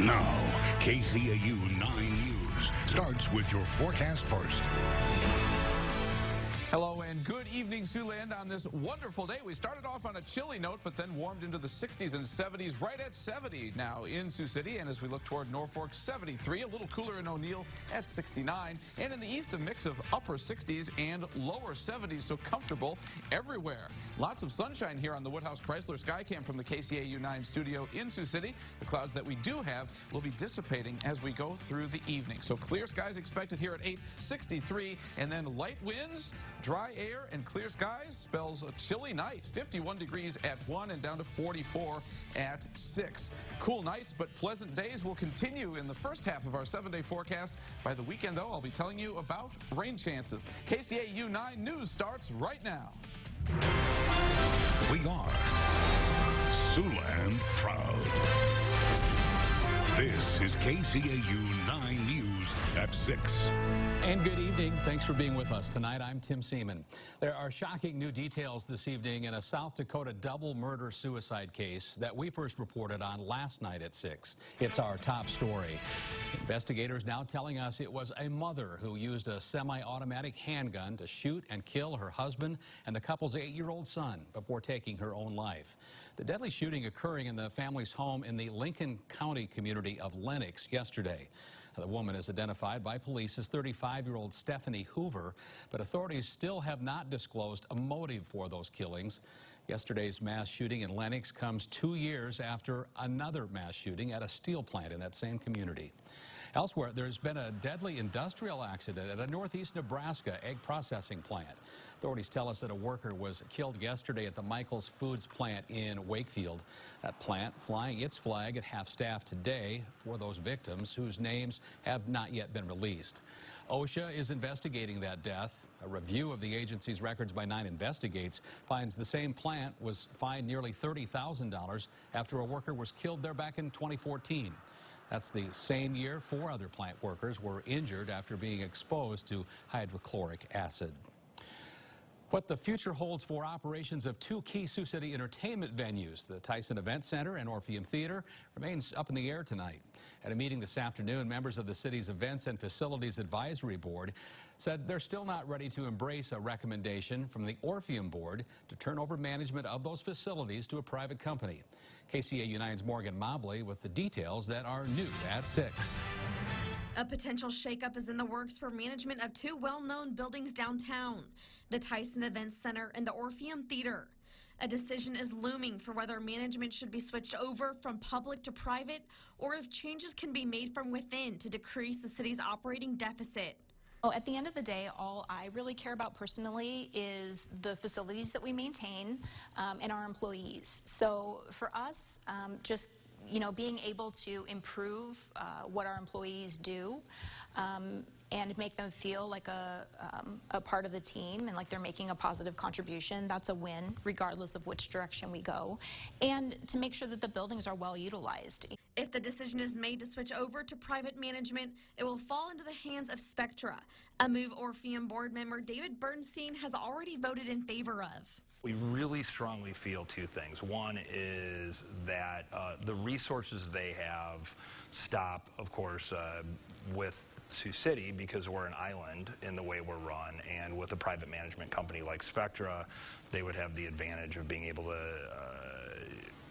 Now, KCAU 9 News starts with your forecast first. Hello and good evening, Siouxland. On this wonderful day, we started off on a chilly note, but then warmed into the 60s and 70s, right at 70 now in Sioux City. And as we look toward Norfolk, 73, a little cooler in O'Neill at 69. And in the east, a mix of upper 60s and lower 70s, so comfortable everywhere. Lots of sunshine here on the Woodhouse Chrysler Skycam from the KCAU 9 studio in Sioux City. The clouds that we do have will be dissipating as we go through the evening. So clear skies expected here at 8:63, and then light winds, dry air, and clear skies spells a chilly night. 51 degrees at 1 and down to 44 at 6. Cool nights but pleasant days will continue in the first half of our 7-day forecast. By the weekend, though, I'll be telling you about rain chances. KCAU 9 News starts right now. We are Siouxland proud. This is KCAU 9 News at 6. And good evening. Thanks for being with us tonight. I'm Tim Seaman. There are shocking new details this evening in a South Dakota double murder-suicide case that we first reported on last night at 6. It's our top story. Investigators now telling us it was a mother who used a semi-automatic handgun to shoot and kill her husband and the couple's 8-year-old son before taking her own life. The deadly shooting occurring in the family's home in the Lincoln County community of Lenox yesterday. The woman is identified by police as 35-year-old Stephanie Hoover, but authorities still have not disclosed a motive for those killings. Yesterday's mass shooting in Lenox comes 2 years after another mass shooting at a steel plant in that same community. Elsewhere, there's been a deadly industrial accident at a northeast Nebraska egg processing plant. Authorities tell us that a worker was killed yesterday at the Michaels Foods plant in Wakefield. That plant flying its flag at half-staff today for those victims whose names have not yet been released. OSHA is investigating that death. A review of the agency's records by 9 Investigates finds the same plant was fined nearly $30,000 after a worker was killed there back in 2014. That's the same year 4 other plant workers were injured after being exposed to hydrochloric acid. What the future holds for operations of 2 key Sioux City entertainment venues, the Tyson Event Center and Orpheum Theater, remains up in the air tonight. At a meeting this afternoon, members of the city's Events and Facilities Advisory Board said they're still not ready to embrace a recommendation from the Orpheum Board to turn over management of those facilities to a private company. KCAU 9's Morgan Mobley with the details that are new at 6. A potential shakeup is in the works for management of 2 well-known buildings downtown, the Tyson Events Center and the Orpheum Theater. A decision is looming for whether management should be switched over from public to private or if changes can be made from within to decrease the city's operating deficit. At the end of the day, all I really care about personally is the facilities that we maintain and our employees. So for us, just being able to improve what our employees do and make them feel like a part of the team and like they're making a positive contribution, that's a win regardless of which direction we go, and to make sure that the buildings are well utilized. If the decision is made to switch over to private management, it will fall into the hands of Spectra, a move Orpheum board member David Bernstein has already voted in favor of. We really strongly feel 2 things. One is that the resources they have stop, of course, with Sioux City because we're an island in the way we're run, and with a private management company like Spectra, they would have the advantage of being able to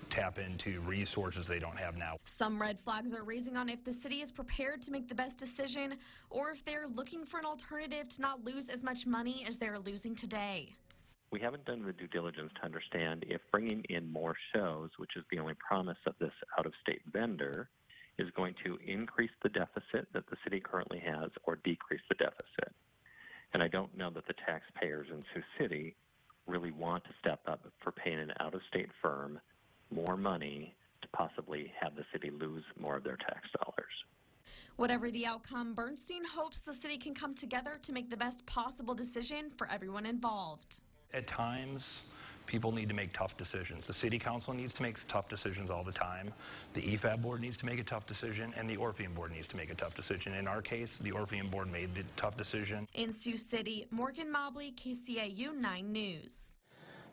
tap into resources they don't have now. Some red flags are raising on if the city is prepared to make the best decision or if they're looking for an alternative to not lose as much money as they're losing today. We haven't done the due diligence to understand if bringing in more shows, which is the only promise of this out-of-state vendor, is going to increase the deficit that the city currently has or decrease the deficit. And I don't know that the taxpayers in Sioux City really want to step up for paying an out-of-state firm more money to possibly have the city lose more of their tax dollars. Whatever the outcome, Bernstein hopes the city can come together to make the best possible decision for everyone involved. At times, people need to make tough decisions. The City Council needs to make tough decisions all the time. The EFAB Board needs to make a tough decision, and the Orpheum Board needs to make a tough decision. In our case, the Orpheum Board made the tough decision. In Sioux City, Morgan Mobley, KCAU 9 News.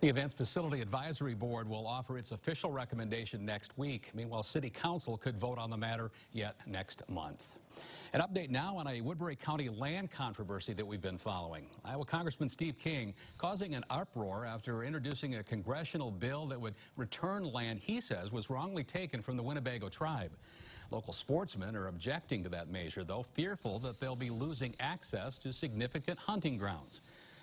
The Events Facility Advisory Board will offer its official recommendation next week. Meanwhile, City Council could vote on the matter yet next month. An update now on a Woodbury County land controversy that we've been following. Iowa Congressman Steve King causing an uproar after introducing a congressional bill that would return land he says was wrongly taken from the Winnebago tribe. Local sportsmen are objecting to that measure, though, fearful that they'll be losing access to significant hunting grounds.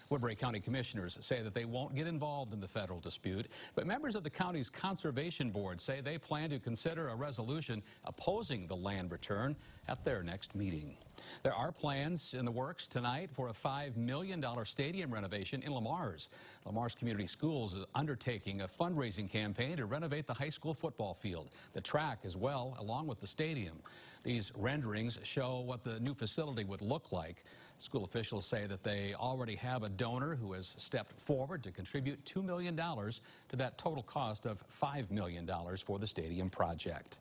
Woodbury County commissioners say that they won't get involved in the federal dispute, but members of the county's conservation board say they plan to consider a resolution opposing the land return at their next meeting. There are plans in the works tonight for a $5 million stadium renovation in Le Mars. Le Mars Community Schools is undertaking a fundraising campaign to renovate the high school football field, the track as well, along with the stadium. These renderings show what the new facility would look like. School officials say that they already have a donor who has stepped forward to contribute $2 million to that total cost of $5 million for the stadium project.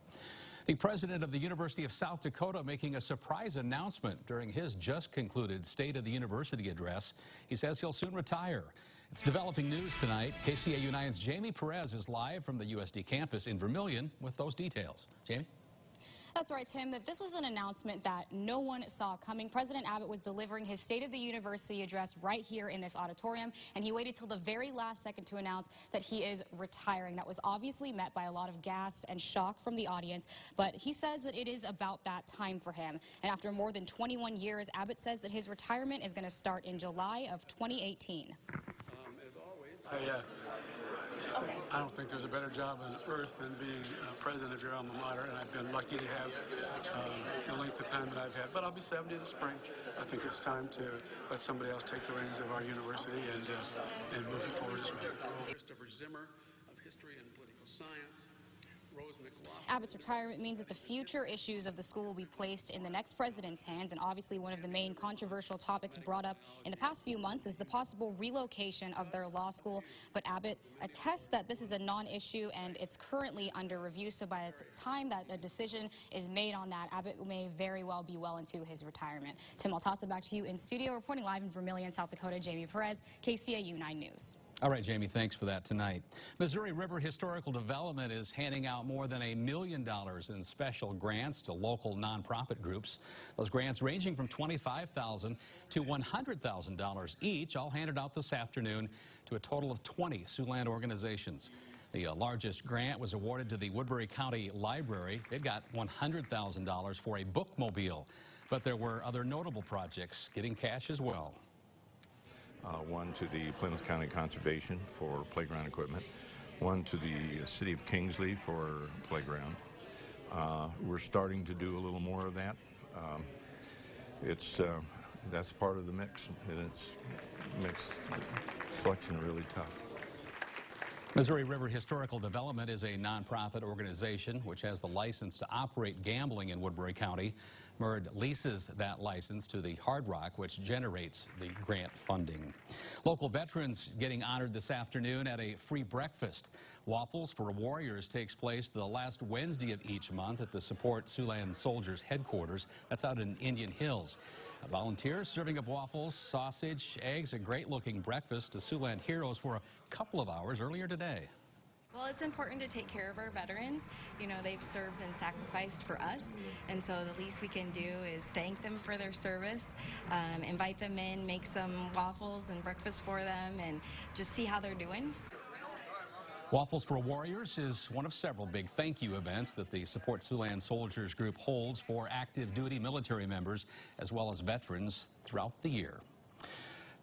The president of the University of South Dakota making a surprise announcement during his just concluded State of the University address. He says he'll soon retire. It's developing news tonight. KCAU 9's Jamie Perez is live from the USD campus in Vermillion with those details. Jamie? That's right, Tim, that this was an announcement that no one saw coming. President Abbott was delivering his State of the University address right here in this auditorium, and he waited till the very last second to announce that he is retiring. That was obviously met by a lot of gasp and shock from the audience, but he says that it is about that time for him. And after more than 21 years, Abbott says that his retirement is going to start in July of 2018. As always, I don't think there's a better job on earth than being president of your alma mater, and I've been lucky to have the length of time that I've had. But I'll be 70 this spring. I think it's time to let somebody else take the reins of our university and move it forward as well. Christopher Zimmer of History and Political Science. Abbott's retirement means that the future issues of the school will be placed in the next president's hands, and obviously one of the main controversial topics brought up in the past few months is the possible relocation of their law school. But Abbott attests that this is a non-issue and it's currently under review, so by the time that a decision is made on that, Abbott may very well be well into his retirement. Tim, I'll toss it back to you in studio. Reporting live in Vermillion, South Dakota, Jamie Perez, KCAU 9 News. All right, Jamie, thanks for that tonight. Missouri River Historical Development is handing out more than $1 million in special grants to local nonprofit groups. Those grants ranging from $25,000 to $100,000 each, all handed out this afternoon to a total of 20 Siouxland organizations. The largest grant was awarded to the Woodbury County Library. It got $100,000 for a bookmobile, but there were other notable projects getting cash as well. One to the Plymouth County Conservation for playground equipment, one to the City of Kingsley for playground. We're starting to do a little more of that. That's part of the mix, and it's makes selection really tough. Missouri River Historical Development is a nonprofit organization which has the license to operate gambling in Woodbury County. MURD leases that license to the Hard Rock, which generates the grant funding. Local veterans getting honored this afternoon at a free breakfast. Waffles for Warriors takes place the last Wednesday of each month at the Support Siouxland Soldiers headquarters. That's out in Indian Hills. Volunteers serving up waffles, sausage, eggs, a great-looking breakfast to Siouxland heroes for a couple of hours earlier today. Well, it's important to take care of our veterans. You know, they've served and sacrificed for us, and so the least we can do is thank them for their service, invite them in, make some waffles and breakfast for them, and just see how they're doing. Waffles for Warriors is one of several big thank you events that the Support Siouxland Soldiers group holds for active duty military members as well as veterans throughout the year.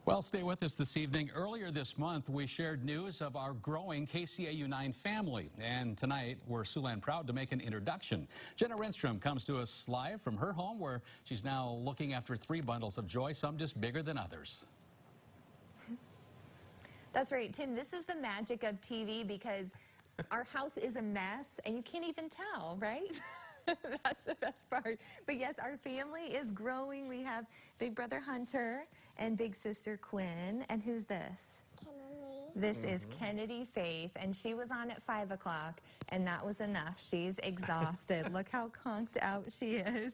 Well, stay with us this evening. Earlier this month, we shared news of our growing KCAU 9 family. And tonight, we're Siouxland proud to make an introduction. Jenna Renstrom comes to us live from her home where she's now looking after 3 bundles of joy, some just bigger than others. That's right, Tim. This is the magic of TV because our house is a mess and you can't even tell, right? That's the best part. But yes, our family is growing. We have big brother Hunter and big sister Quinn. And who's this? Kennedy. This is Kennedy Faith, and she was on at 5 o'clock, and that was enough. She's exhausted. Look how conked out she is.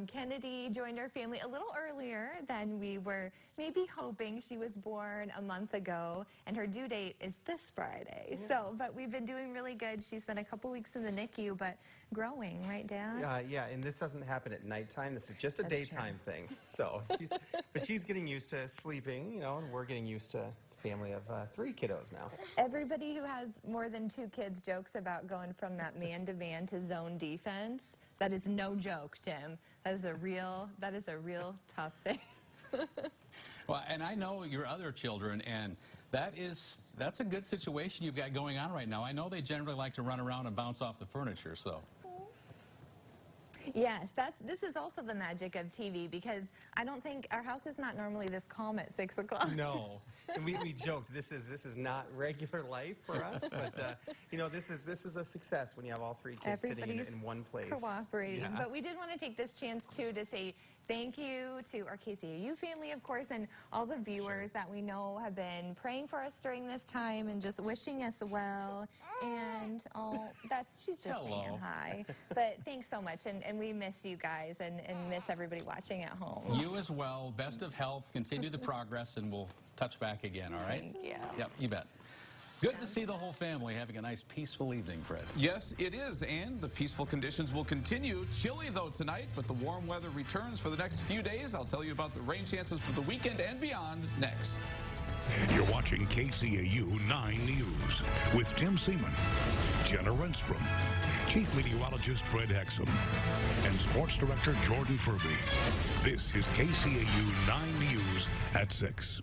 Kennedy joined our family a little earlier than we were maybe hoping. She was born a month ago, and her due date is this Friday. So, but we've been doing really good. She's been a couple weeks in the NICU, but growing, right, Dad? Yeah, and this doesn't happen at nighttime. This is just a That's daytime thing. So, but she's getting used to sleeping, you know, and we're getting used to family of 3 kiddos now. Everybody who has more than 2 kids jokes about going from that man-to-man to zone defense. That is no joke, Tim. That is a real tough thing. Well, and I know your other children, and that's a good situation you've got going on right now. I know they generally like to run around and bounce off the furniture, so. Yes, this is also the magic of TV, because I don't think our house is not normally this calm at 6 o'clock. No, and we joked this is not regular life for us, but you know, this is a success when you have all 3 kids sitting in one place. Cooperating. Yeah. But we did want to take this chance too to say thank you to our KCAU family, of course, and all the viewers that we know have been praying for us during this time and just wishing us well. And she's just saying hi. But thanks so much, and we miss you guys and miss everybody watching at home. You as well. Best of health. Continue the progress, and we'll touch back again, all right? Thank you. Yep, you bet. Good to see the whole family having a nice, peaceful evening, Fred. Yes, it is, and the peaceful conditions will continue. Chilly, though, tonight, but the warm weather returns for the next few days. I'll tell you about the rain chances for the weekend and beyond next. You're watching KCAU 9 News with Tim Seaman, Jenna Renstrom, Chief Meteorologist Fred Hexum, and Sports Director Jordan Furby. This is KCAU 9 News at 6.